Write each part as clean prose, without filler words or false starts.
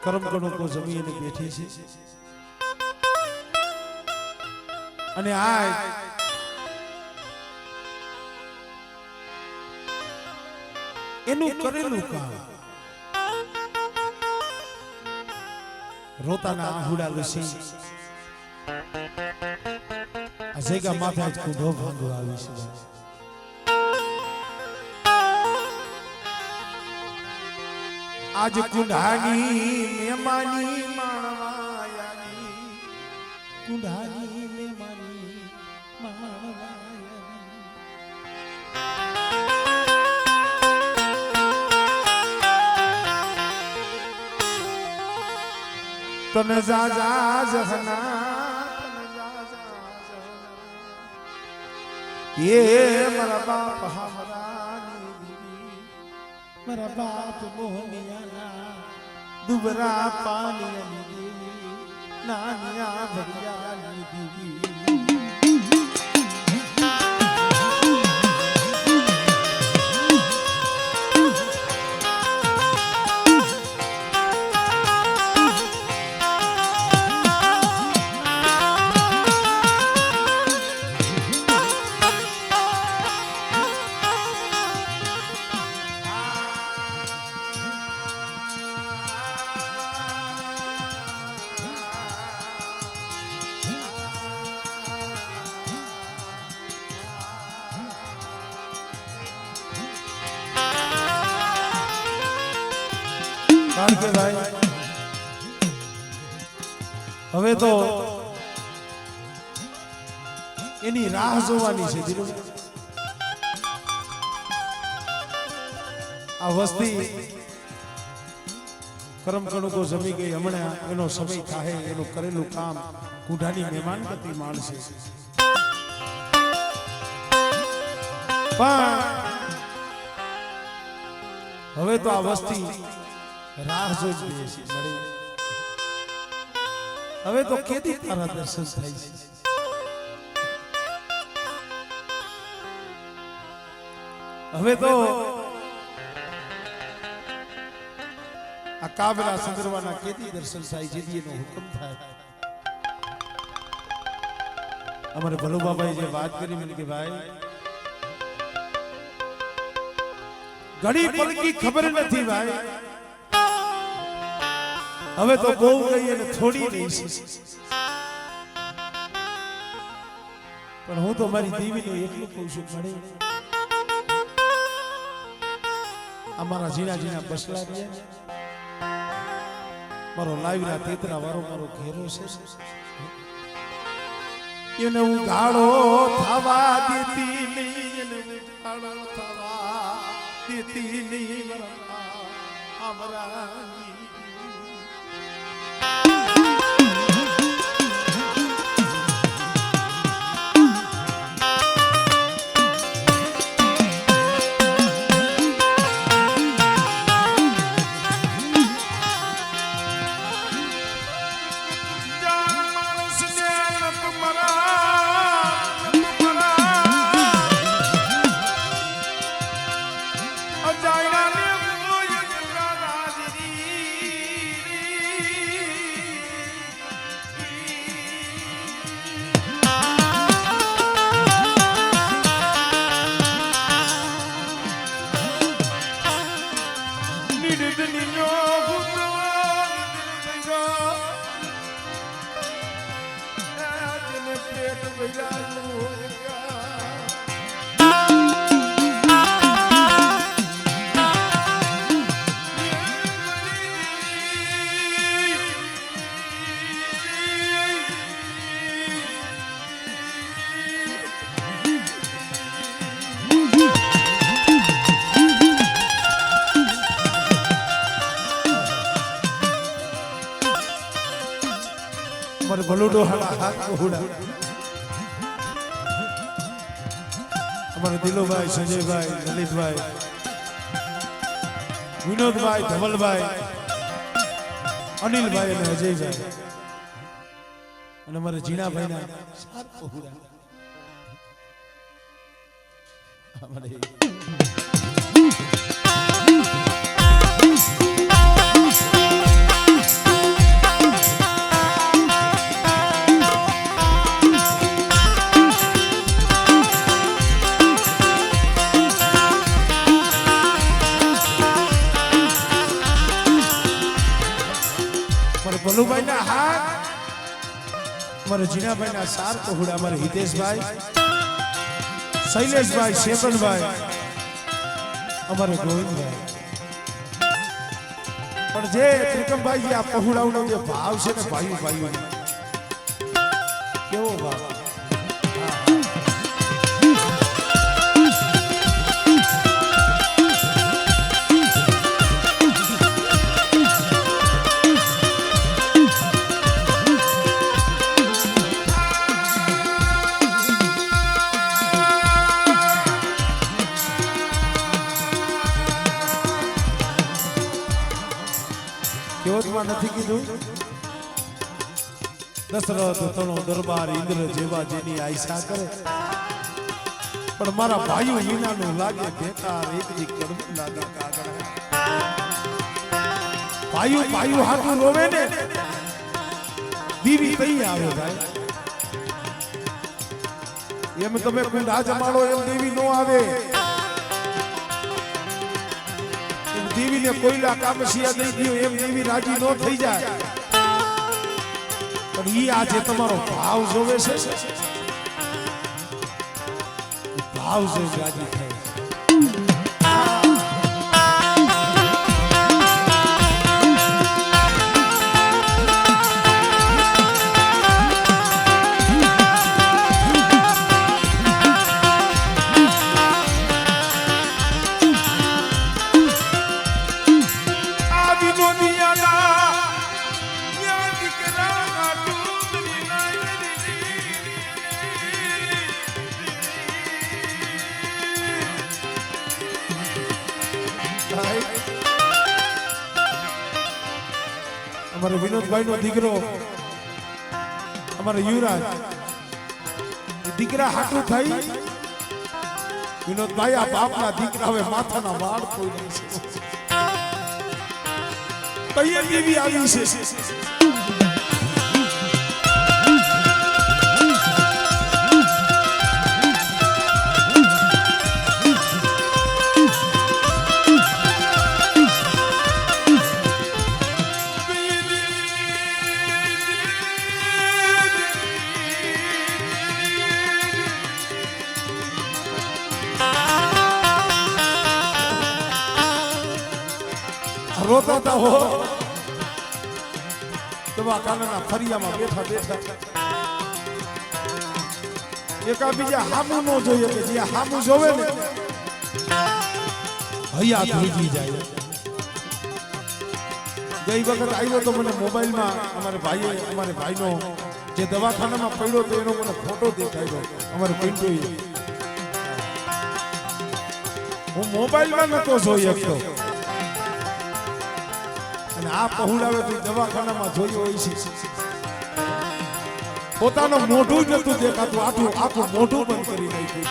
કરમ ગણો કો જમીને બેઠી છે અને આ એનું કરેલું કામ રોતાના આહુડા લસી આ જગ્યા માથે આજ કુંભો ભાંગો આવી છે આજ કુંઢાની મેમાની માણવાયાની કુંઢાની મેમાની માણવાયાની તને જા જા જહના ये मेरा बाप हमारा मेरा बाप मोहनिया दुबरा पानी नानिया भरिया કારણ કે ભાઈ હવે તો એની રાહ જોવાની છે આ વસ્તી કરમ કણુકો જમી ગઈ હમણાં એનો સમય થાય એનું કરેલું કામ કુંઢાની મહેમાન ગતિ માણશે પણ હવે તો આ વસ્તી રાહ જોઈ રહી છે હવે તો કેદી તારા દર્શન થાય છે હવે તો આ કાબરા સંદરવાના કેદી દર્શન થાય જેદી એનો હુકમ થાય અમારે ભલો બાબાએ જે વાત કરી મને કે ભાઈ ઘડી પલકી ખબર નથી ભાઈ હવે તો બહુ ગઈ અને થોડી રહી છે પણ હું તો મારી દેવીને એટલું કહું છું મળે અમારા ઝીણા ઝીણા બસલા રહ્યા મારો લાવીના તેતરા વાળો મારો ઘેરો છે એને હું ગાળો થવા દેતી નહીં એને હું ગાળો થવા દેતી નહીં અમારા ભલુડો હાથ કોહુડા અમારા દિલોભાઈ સંજયભાઈ લલિતભાઈ વિનોદભાઈ ધવલભાઈ અનિલભાઈ અને અજયભાઈ અને અમારા જીણાભાઈ ના સાત કોહુડા અમારે મનુભાઈ ના હાથ, અમારે જીનાભાઈ ના સાર કોહડા, અમારે હિતેશભાઈ, શૈલેષભાઈ, શેતનભાઈ, અમારે ગોવિંદભાઈ. પણ જે ત્રિકમભાઈ આ પહોળાવનો જે ભાવ છે ને ભાઈઓ ભાઈઓ કેવો ભાવ. કેવતમાં નથી કીધું દશરથ તણો દરબાર ઇન્દ્ર જેવા જેની આયસા કરે, પણ મારા ભાઈઓ વિનાનું લાગે બેકાર, એક દી કરવું લાગે કાગડા. ભાઈઓ ભાઈઓ હાથું રોવે ને દીવી કઈ આવે ભાઈ, એમ તમે કુંડા જમાડો એમ દેવી નો આવે. દેવીને કોઈલા કામસિયા દઈ દો એમ દેવી રાજી નો થઈ જાય. પણ ઈ આજે તમારો ભાવ જોવે છે, ભાવ જોઈ રાજી થાય. અમારે વિનોદભાઈ નો દીકરો અમારે યુવરાજ દીકરા હાટું થઈ વિનોદભાઈ આ બાપના દીકરા હવે માથાના વાળ કોઈ નથી. તૈયાર દેવી આવી છે. રોતા હો દવાખાનાના ફરિયામાં બેઠા બેઠા એકા બીજા હામું નો જોઈએ કે જે હામું જોવે ને હૈયા ધ્રુજી જાય. ગઈ વખત આવ્યો તો મને મોબાઈલમાં અમારે ભાઈનો જે દવાખાનામાં પડ્યો તો એનો મને ફોટો દેખાડ્યો અમારે પિન્ટુએ. હું મોબાઈલમાં નતો જોઈ શકતો અને આ પહોળાવે દવાખાનામાં જોયું હોય છે. પોતાનું મોઢું જ નતું દેખાતું, આખું મોઢું બંધ કરી નાખ્યું.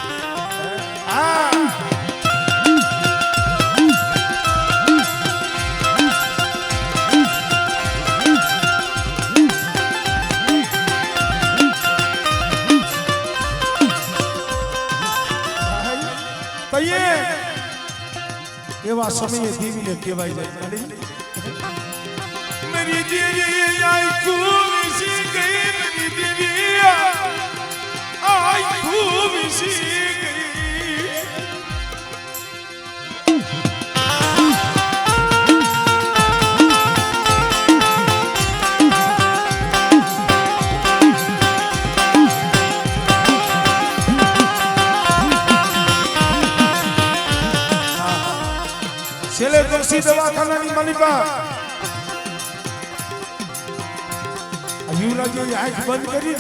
એવા સમયે દેવીને કહેવાય જાય मेरी देवी आई खूब सी गई, मेरी देवी आई खूब सी गई. છેલ્લે દોષી દવાખાનાની માલિકા યુવરાજે આંખ બંધ કરી,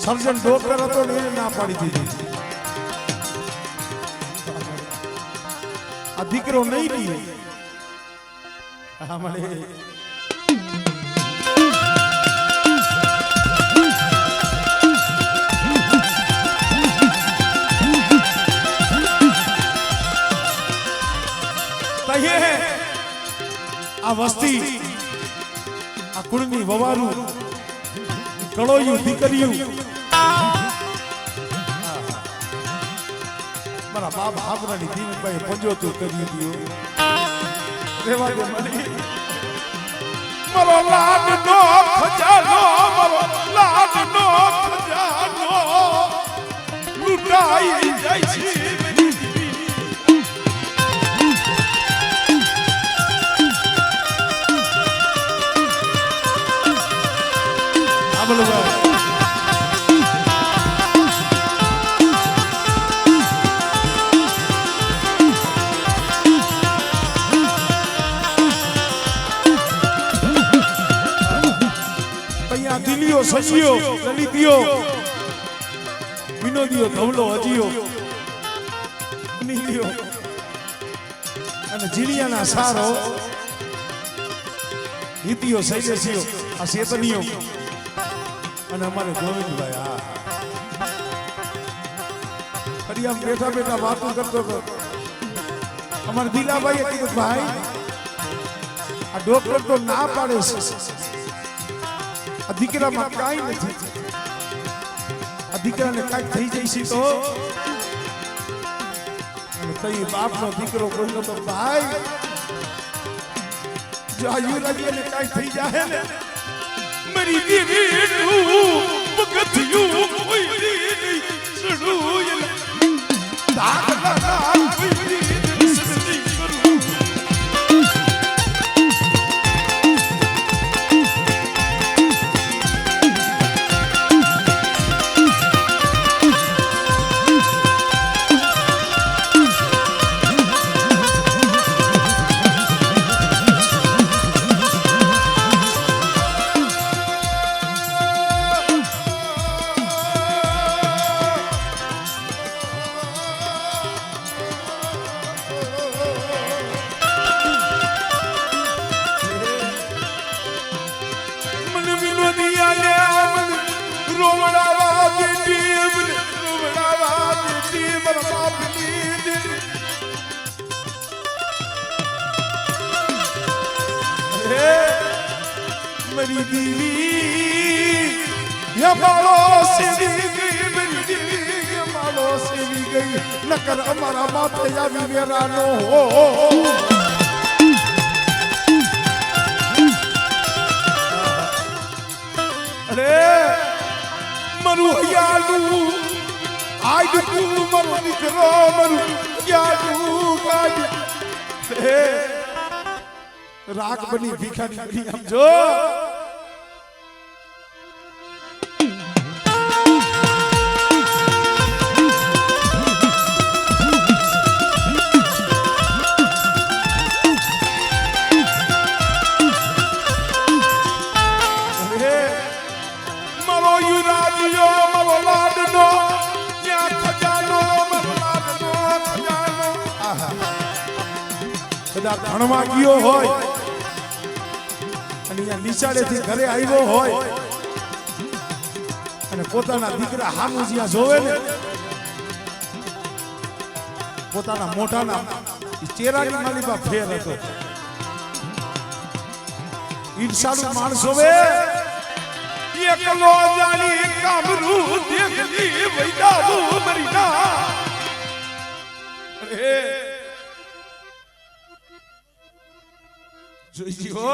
સર્જન ડોક્ટર હતો ને એને ના પાડી દીધી. આ દીકરો નહીં દી મળે. આ વસ્તી આ કુળની વવારું કળોયું દીકરીયું મારા બાપ હાબરાની દીનભાઈ પંજોતું કરી દીધું. રેવા દે મને મારો લાડનો ખજાનો મારો લાડનો ખજાનો લૂંટાઈ જાય છે આ બોલો દિલિયો સજીયો લલિતિયો વિનોદિયો ધવલો અજીયો નીલિયો અને જીલિયાના સારો હિતિયો શૈલેષિયો આ શેતનિયો અને અમારે ગોવિંદભાઈ હા ફરી આમ બેઠા બેઠા વાતો કરતો હતો અમારે દિલાભાઈએ કીધું ભાઈ આ ડોક્ટર તો ના પાડે છે આ દીકરામાં કાંઈ નથી આ દીકરાને કાંઈક થઈ જઈશે તો તઈ બાપનો દીકરો કોઈ તો ભાઈ જો આ યુવરાજીને કાંઈ થઈ જાય ને મારી દીકરીનું પગથિયું કોઈ દી સડું દાગલા કોઈ દી સસ્તી કરું मेरी बीवी हमारो से भी गई मेरी बीवी हमारो से भी गई नकर हमारा माता या भी मेरा नो हो अरे मरु यालू आज तू मरु निकलो मरु यालू आज राग बनी भिखारी बनी हम जो मरो युराजियो मरो लाडनो क्या खजानो मरो लाडनो खजानो आहा कदा धणवा गयो होय નિશાળેથી ઘરે આવ્યો હોય અને પોતાના દીકરા હાનું જ્યાં જોવે ને પોતાના મોઢાના ચહેરાની માલિકા ફેર હતો ઈર્ષાળુ માણસ હોવે એકલો જાણી કામરૂ દેખતી વૈદાવું મરી ના અરે જોઈજી હો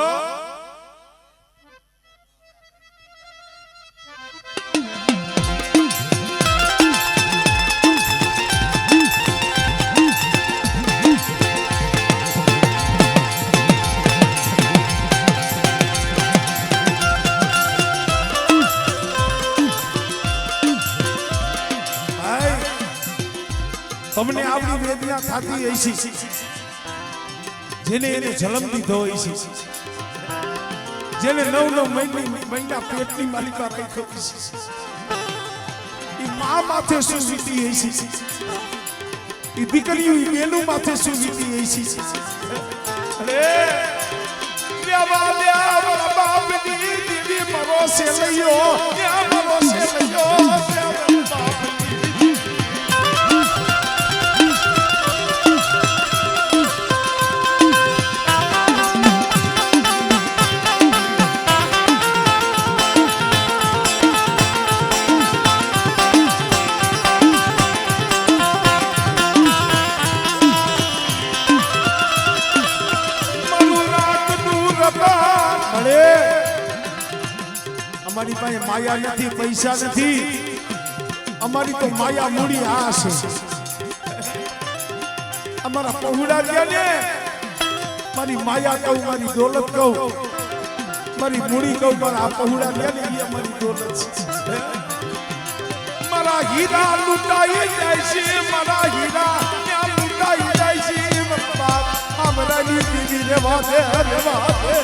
તમને આપણી વેદના થતી હશે જેને એને જન્મ દીધો હશે જેને 9 મહિના પેટની માલિકા રાખ્યો હશે એ મા માથે શું વીતી હશે એ દીકરીઓ બેનું માથે શું વીતી હશે અરે દેવા દેવા બાપની દીદી મરો સે લયો મરો સે લયો અરે અમારી પાસે માયા નથી, પૈસા નથી, અમારી તો માયા મૂડી આ છે. અમારા પહોળા ગયા ને, મારી માયા કહું, મારી દોલત કહું, મારી મૂડી કહું, મારા આ પહોળા ગયા ને એ અમારી દોલત છે. મારા હીરા લૂંટાઈ જાય છે, મારા હીરા લૂંટાઈ જાય છે. બાપ અમારા દીદી રેવા દે, રેવા દે.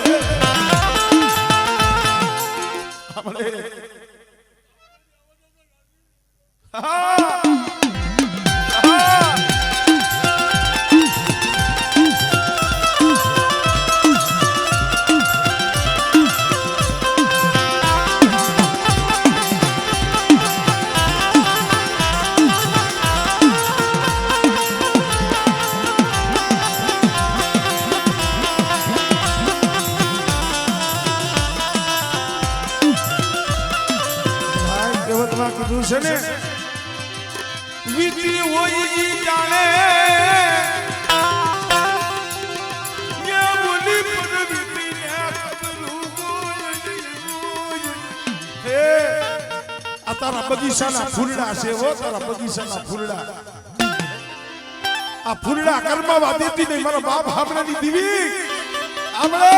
આપણે કીધું છે ને, વિધિ હોય ઈ જાણે બોલી પણ વિધિ આ તારા બગીચાના ફૂલડા છે. હો તારા બગીચાના ફૂલડા, આ ફૂલડા કર્મવા દેતી નહીં. મારા બાપ હામણાની દીવી આપણે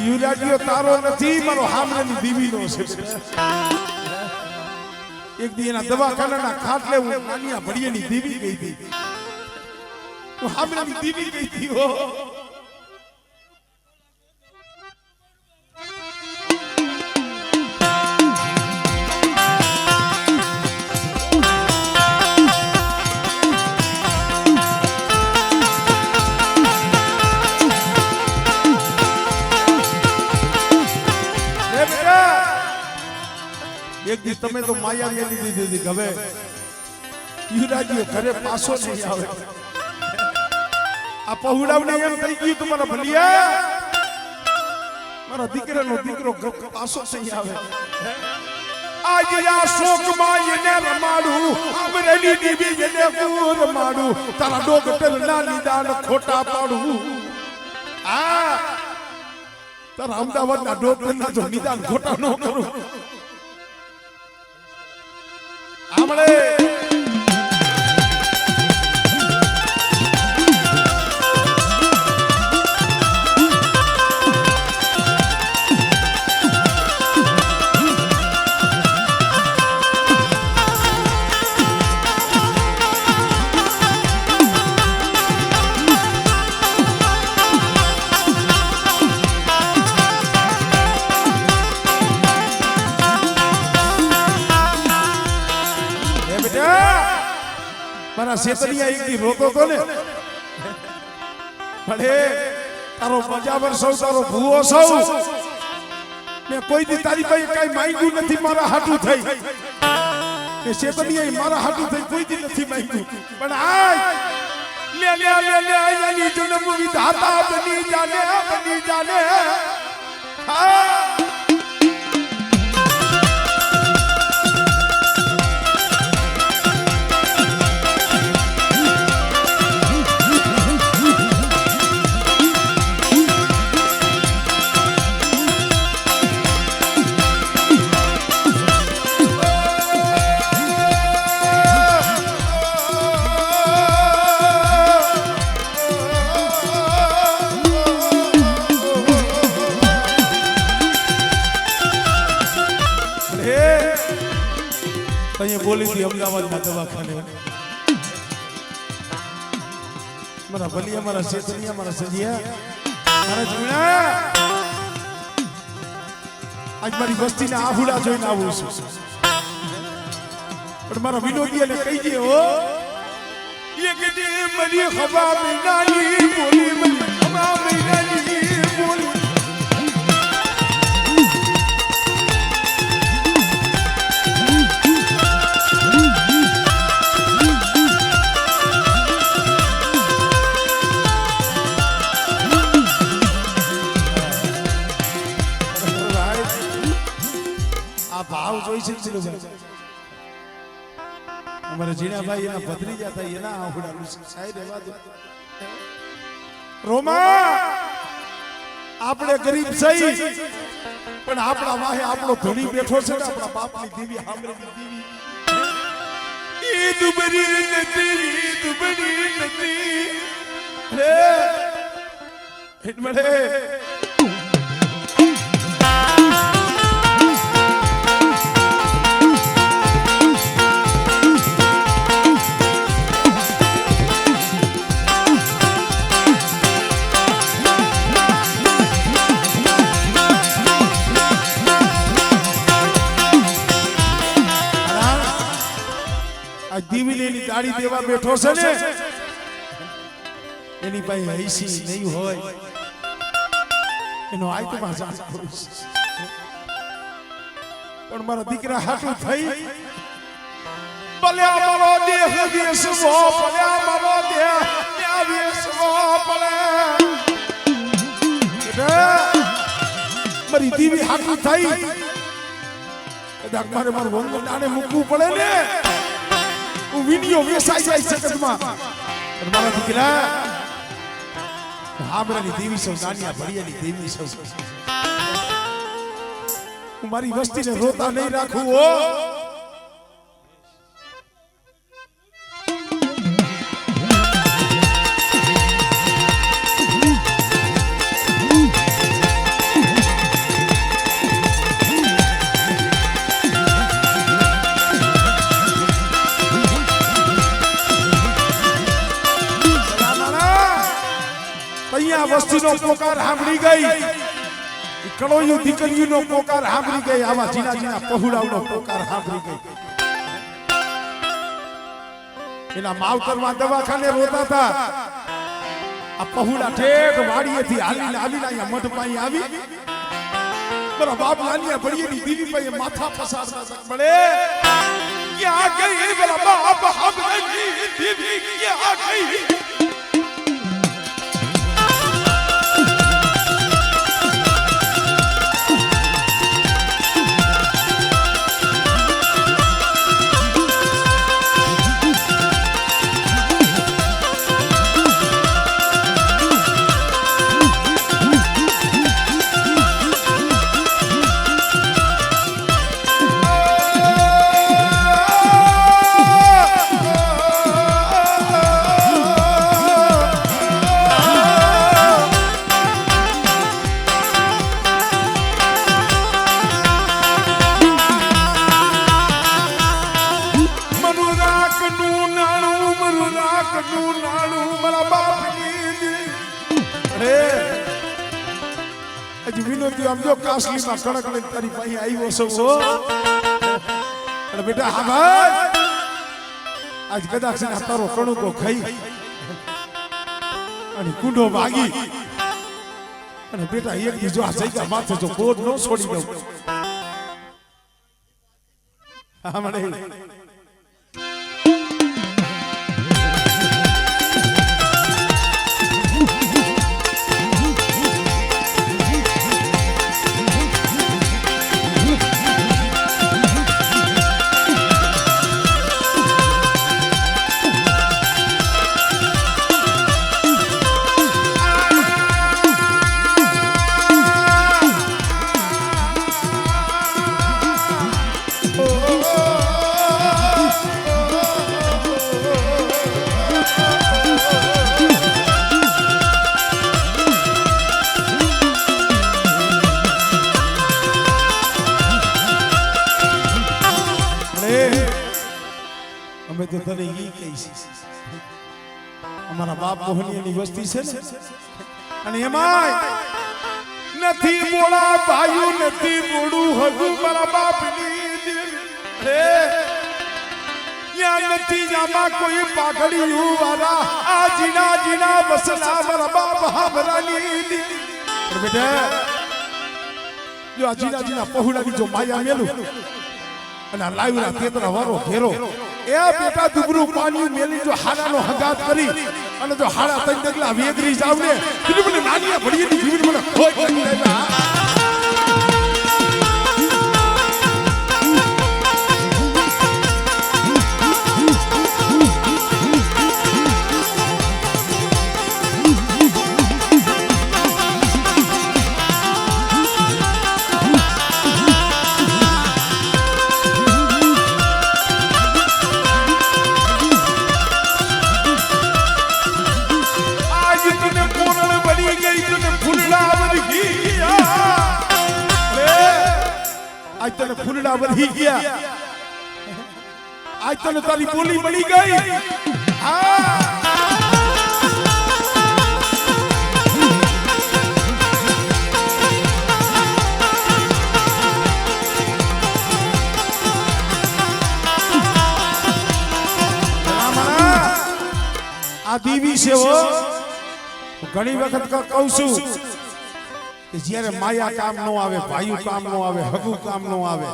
યુરાજીઓ તારો નથી, મારો હામણાની દીવીનો છે. એક દી એના દવાખાનાના ખાટલે હું નાનિયા ભડિયાની દીવી ગઈ હતી, હું હામણાની દીવી ગઈ હતી. હો એક દી તમે તો માયા લીધી દીધી, હવે યુરાજીઓ ઘરે પાછો નહીં આવે. આ પહોળાવને એમ થઈ ગયું તમારા ભલિયા, મારા દીકરાનો દીકરો પાછો નહીં આવે. આજ આ શોકમાં એને રમાડું, અમરેલી દીવી એને કુર માડું, તારા ડોક્ટર ના નિદાન ખોટા પાડું. આ તારા અમદાવાદના ડોક્ટર ના જો નિદાન ખોટા ન કરું. આમળે મારા શેતરિયા એક દી રોતો તો ને, ભલે તારો મજાવર સૌ, તારો ભૂવો સૌ, મેં કોઈ દી તારી પાસે કઈ માંગ્યું નથી. મારા હાટું થઈ એ શેતરિયા મારા હાટું થઈ કોઈ દી નથી માંગ્યું. પણ આજ લે લે લે લે આની જન્મ વિધાતા બની જાને, બની જાને. હા બોલી હતી અમદાવાદના દવાખાને, મારા ભલિયા, મારા શેતરિયા, મારા સજિયા, મારા જીવણા, આજ મારી વસ્તીના આહુડા જોઈને આવું છું. પણ મારા વિનોદીને કહી દે, હો એક દે મરી ખબા મહિનાની બોલી, મરી ખબા મહિનાની બોલી. ભાવ જોઈ છે ચિલુભાઈ અમારે જીણાભાઈ એના ભત્રીજા થાય એના આવડાનું સાહેબ એવા દો રોમા આપણે ગરીબ સહી પણ આપણા વાહે આપણો ધણી બેઠો છે ને આપણા બાપની દેવી હામરેની દેવી ઈ દુબરી નથી હે હિટ મળે દીવીની ગાડી દેવા બેઠો છે ને એની પાસે હૈસી નહીં હોય એનો આયતમાં જાત કરું પણ મારા દીકરા હાટું થઈ ભલે અમારો દેહ વેસવો ભલે અમારો દેહ વેસવો ભલે મારી દીવી હાટું થઈ કદાચ મારે મારું વંગ નાને મૂકવું પડે ને વિડિયો વેસાઈ જાય જગતમાં પણ મારા દીકરા હામરાની દેવી સૌ નાનિયા ભડિયાની દેવી સૌ હું મારી વસ્તીને રોતા નહીં રાખું ઓ વસ્તીનો પોકાર સાંભળી ગઈ કળોયું દીકરીનો પોકાર સાંભળી ગઈ આવા જીના જીના પહુડાવનો પોકાર સાંભળી ગઈ એના માવતરમાં દવાખાને રોતા હતા આ પહુડા ઠેઠ વાડીએથી હાલીને અહીંયા મઠ પાઈ આવી મારા બાપ લાલિયા ભડિયાની દીવી પાસે માથા ફસાડતા મળે ક્યાં ગઈ મારા બાપ હામરાની દીવી ક્યાં ગઈ કાશલીમાં કડક લઈને તારી પાસે આવ્યો છો અને બેટા હા ભાઈ આજ કદાચ તારો કણુકો ખાઈ અને કુંડો ભાગી અને બેટા એક બીજો આ જગ્યા માથે જો બોધ ન છોડી દઉં હા મને અમે તો તને ઈ કહીશ અમારા બાપ મોહનીની વસ્તી છે ને અને એમાં નથી મોળા ભાઈ નથી મોડું હજુ મારા બાપની હે યા નથી જામાં કોઈ પાઘડીયું વાળા આ જીના જીના બસલા મારા બાપ હામરાની બેટા જો આ જીના જીના પહોળાની જો માયા મેલું અને લાવ્યા તેતરા વારો ઘેરો એ બેટા દુબરું પાણી મેલી જો હાડાનો હગાત કરી અને જો હાડા તઈ દગલા વેગરી જાવ ને કીધું મને નાનિયા ભડીની જીવન મને ખોઈ કરી લેવા આજ તને ફૂલડા વધી ગયા, આજ તને તારી બોલી મળી ગઈ. આ દેવી છે હો. ઘણી વખત કહું છું કે જ્યારે માયા કામ નો આવે, ભાઈઓ કામ નો આવે, હગુ કામ નો આવે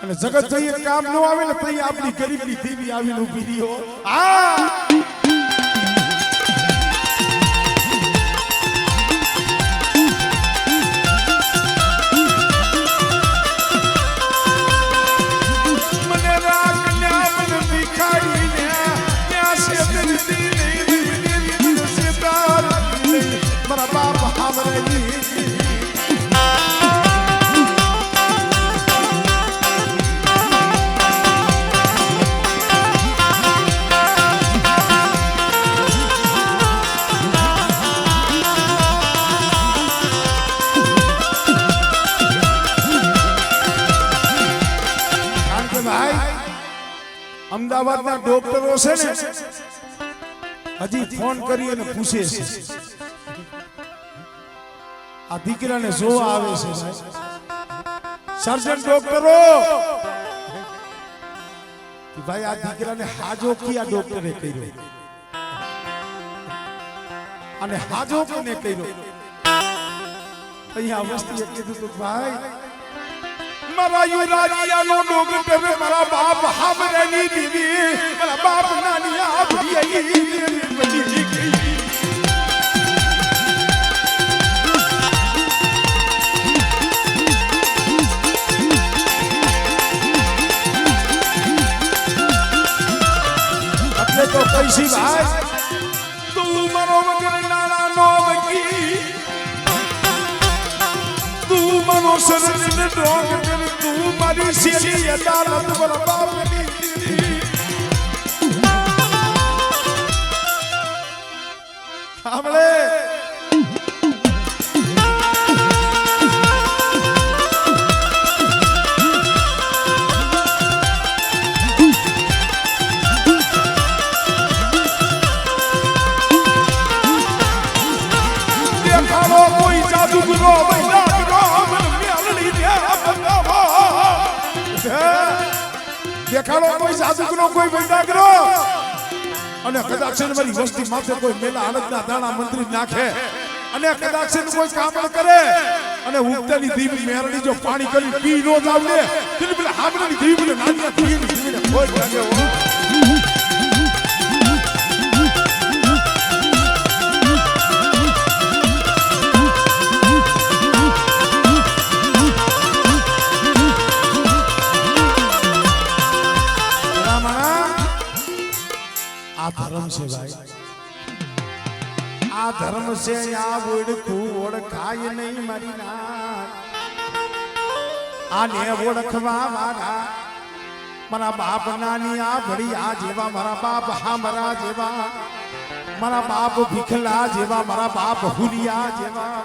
અને જગત જઈએ કામ નો આવે ને તઈ આપણી ગરીબની દેવી આવીને ઊભી રહી હો. અમદાવાદના ડોક્ટરો છે ને હજી ફોન કરી અને પૂછે છે આ દીકરાને જોવા આવે છે. સર્જન ડોક્ટરો કે ભાઈ આ દીકરાને હાજો કયા ડોક્ટરે કર્યો અને હાજો કોને કર્યો? અહીંયા વસ્તીએ કીધું તો ભાઈ મારા યુરાજીયાનો ડોક્ટર મારા બાપ હામરાની દેવી, મારા બાપ નાની આપડી બની ગઈ. એટલે તો કઈસી ભાઈ તું મારો વગર નાના નો વકી, તું મનો સરને ડોક્ટર, તું મારી શેરી અદાલત પર બાપની સાંભળે. દેખાડો કોઈ જાદુગરો દેખાડો કોઈ જાદુગરો કોઈ વૈદાગરો અને કદાચ મારી વસ્તી માથે કોઈ મેલા હાલતના દાણા મંત્રી નાખે અને કદાચ કોઈ કામ કરે અને ઉગતાની દીવી મેરડી જો પાણી કરી પી નો જાવ ને એટલે પેલા હામરાની દીવી નાનિયા દીવીને કોઈ લાગે હો. આ ધર્મ છે ભાઈ, આ ધર્મ છે. આ ઓળખું ઓળખાય નહીં મારી ના, આને ઓળખવા વાળા મારા બાપ નાની આ ભડિયા જેવા, મારા બાપ હામરા જેવા, મારા બાપ ભીખલા જેવા, મારા બાપ હુરિયા જેવા,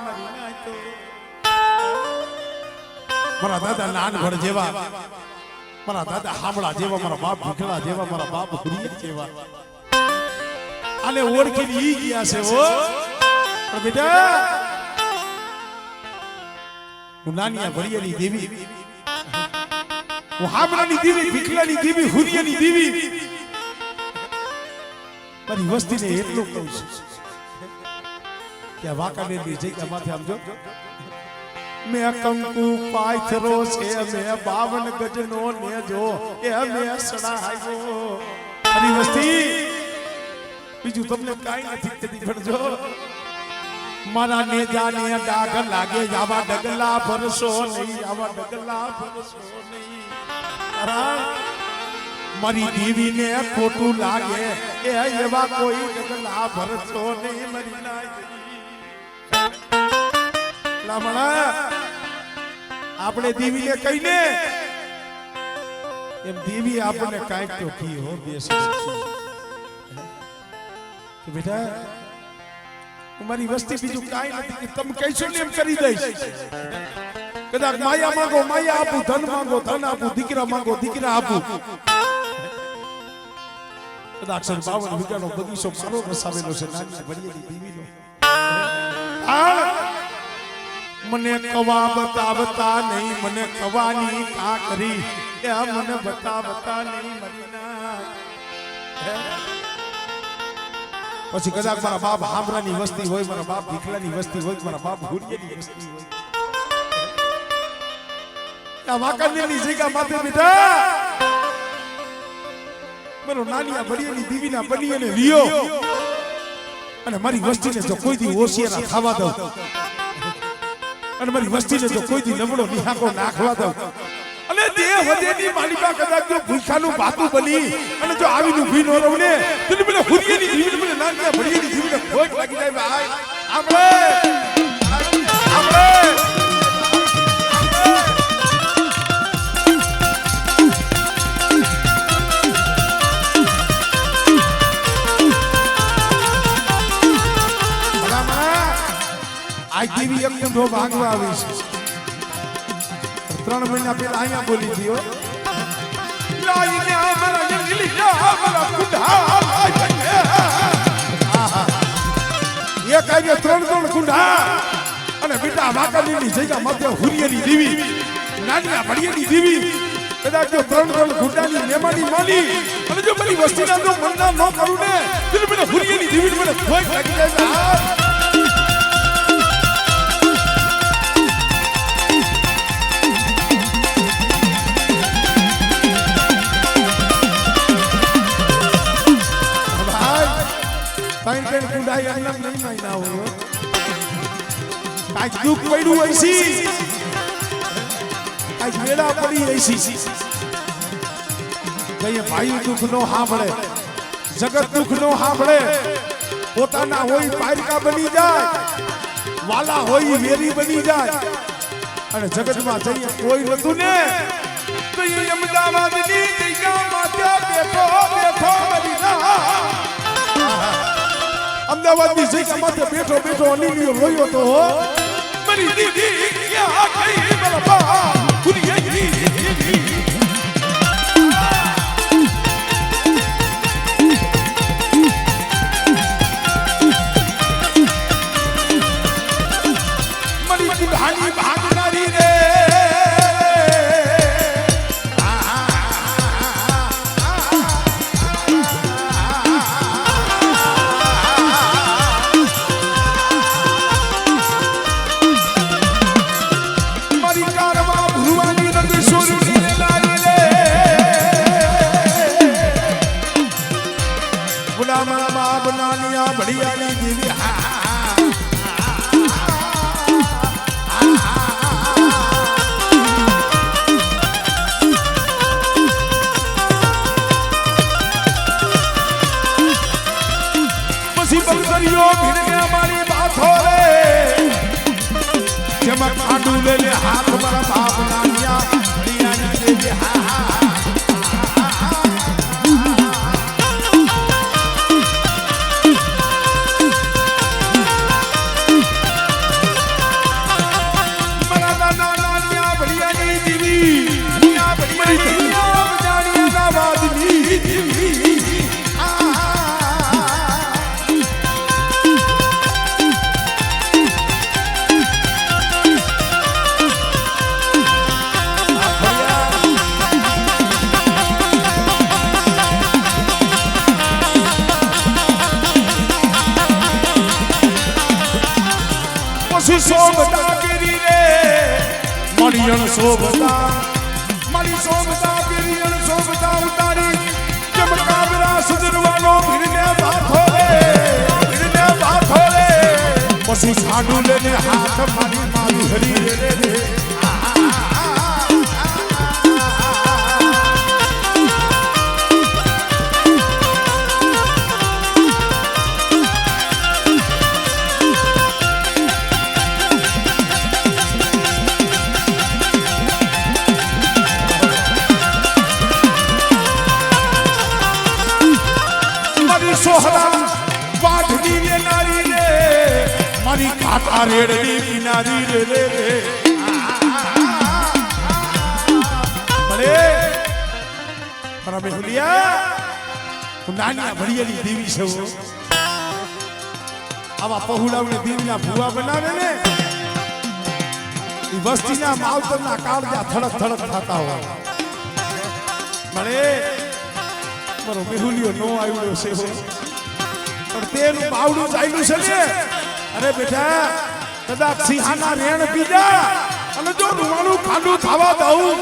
મારા દાદા નાનભડ જેવા, મારા દાદા હામળા જેવા, મારા બાપ ભીખલા જેવા, મારા બાપ હુરિયા જેવા અને ઓળખી ઈ ગયા છે હો. પણ બેટા હું નાનિયા ભડિયાની દેવી, હું હામરાની દેવી, ભીખલાની દેવી, હુરિયાની દેવી મારી વસ્તીને એટલું કહું છું કે વાંકાનેરની જગ્યા માથે આમ જો મેં કંકુ પાથરો છે, મેં 52 ગજનો ને જો એ મેં સડાયો મારી વસ્તી. બીજું તમને કાઈ નથી કદી ભણજો. મારા ને જાને ડાગ લાગે આવા ડગલા ભરસો નહીં, આવા ડગલા ભરસો નહીં. મારી દેવીને ખોટું લાગે એ એવા કોઈ ડગલા ભરસો નહીં. મારી લામણા આપણે દેવીને કહીને એમ દેવી આપણને કાંઈક તો કી હો બેસ કે બેટા તમારી વસ્તી બીજું કાંઈ નથી કે તમે કહીશો ને એમ કરી દઈશ. કદાચ માયા માંગો માયા આપું, ધન માંગો ધન આપું, દીકરા માંગો દીકરા આપું. કદાચ 52 વીઘાનો બગીચો મારો વસાવેલો છે નાની ભરિયેલી દીવીનો. મને કવા બતાવતા નહીં, મને કવાની કા કરી એ મને બતાવતા નહીં મરીના. પછી કદાચ મારા બાપ હામરાની વસ્તી હોય, મારા બાપ ભીખલાની વસ્તી હોય, મારા બાપ હુરિયાની વસ્તી હોય. આ વાકરની જગ્યા માથે બેઠા મારો નાની ભરિયેલી દીવીના બની અને રિયો અને મારી વસ્તીને જો કોઈ દી હોશિયાર ખાવા દઉં અને મારી વસ્તીને જો કોઈ દી નબળો નિહાકો નાખવા દઉં અને તે વધેની માલિકા કદાચ જો ભૂખાનું ભાતું બની અને જો આવીનું ભી નો રહું ને તો મને હુરિયાની દીવીને મને નાની ભરિયેલી દીવીને ખોટ લાગી જાય. ભાઈ આપણે દેવી એક કુંડો ભાગવા આવી છે. 3 મહિના પહેલા અહીંયા બોલી હતી હો. લાઈને અમારા જંગલી અમારા કુંડા એક આવી 3 કુંડા અને બેટા વાકાલીની જગ્યા મધ્ય હુરિયેલી દેવી નાની ભડિયેલી દેવી કદાચ જો 3 કુંડાની મહેમાની માની અને જો મારી વસ્તીના જો મનના ન કરું ને તો મને હુરિયેલી દેવી મને ભોગ લાગી જાય. પાઈન કુંડાઈ અન્નમ નહીં માયના હોય. કાંઈક દુઃખ પડ્યું હોય છે, કાંઈક વેળા પડી હોય છે. જઈએ ભાઈ દુઃખ નો સાંભળે, જગત દુઃખ નો સાંભળે. પોતાના હોય પારકા બની જાય, વાલા હોય વેરી બની જાય. અને જગતમાં જઈએ કોઈ નતું ને તો એ અમદાવાદની જગ્યામાં ત્યાં બેઠો બેઠો બની જાય. અમદાવાદની જગ્યા માથે બેઠો બેઠો અનિલિયો રોયો તો મારી દીદી ક્યાં ગઈ મારા બા હુરિયેલી દીવી. મારી કુંડાની ભાગનારી રે ભડિયાની દેવી પછી બંદરીઓ ભીડને મારી બાથો રે જેમાં ખાડું લે લે હાથ મારા બાપ નાનિયા ભડિયાની દેવી શોભતા કેરી રે મણિયણ શોભતા મારી શોભતા કેરીયણ શોભતા ઉતારી ચમકાવરા સુધરવાનો ભીડને બાથો રે પછી સાડું લેને હાથ મારી મારી હરી રે સોહરા વાઢની રે નારી રે મારી કાંટા રેડની કિનારી રે રે ભલે પણ અમે હુલિયા હું નાની ભળિયેલી દેવી છું આવા પહોળાવને દેવીના ભૂવા બનાવે ને એ વસ્તીના માવતરના કાળજા થડક થડક થતા હોય ભલે મારો મેહુલિયો નો આવ્યો છે પણ તેનું બાવડું ચાલ્યું છે ને અરે બેટા કદાચ સિંહાના રેણ પીજા અને જો રૂવાણું ખાંડું થવા દઉં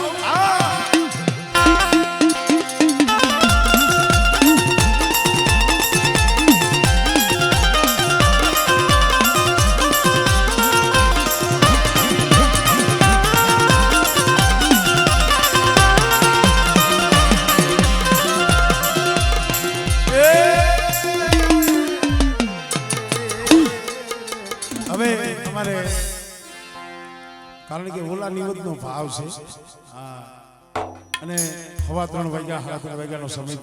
હવે અમારે કારણ કે ઓલા નિવદનો ભાવ છે અને 3:15 વાગ્યા 3:30 વાગ્યાનો સમય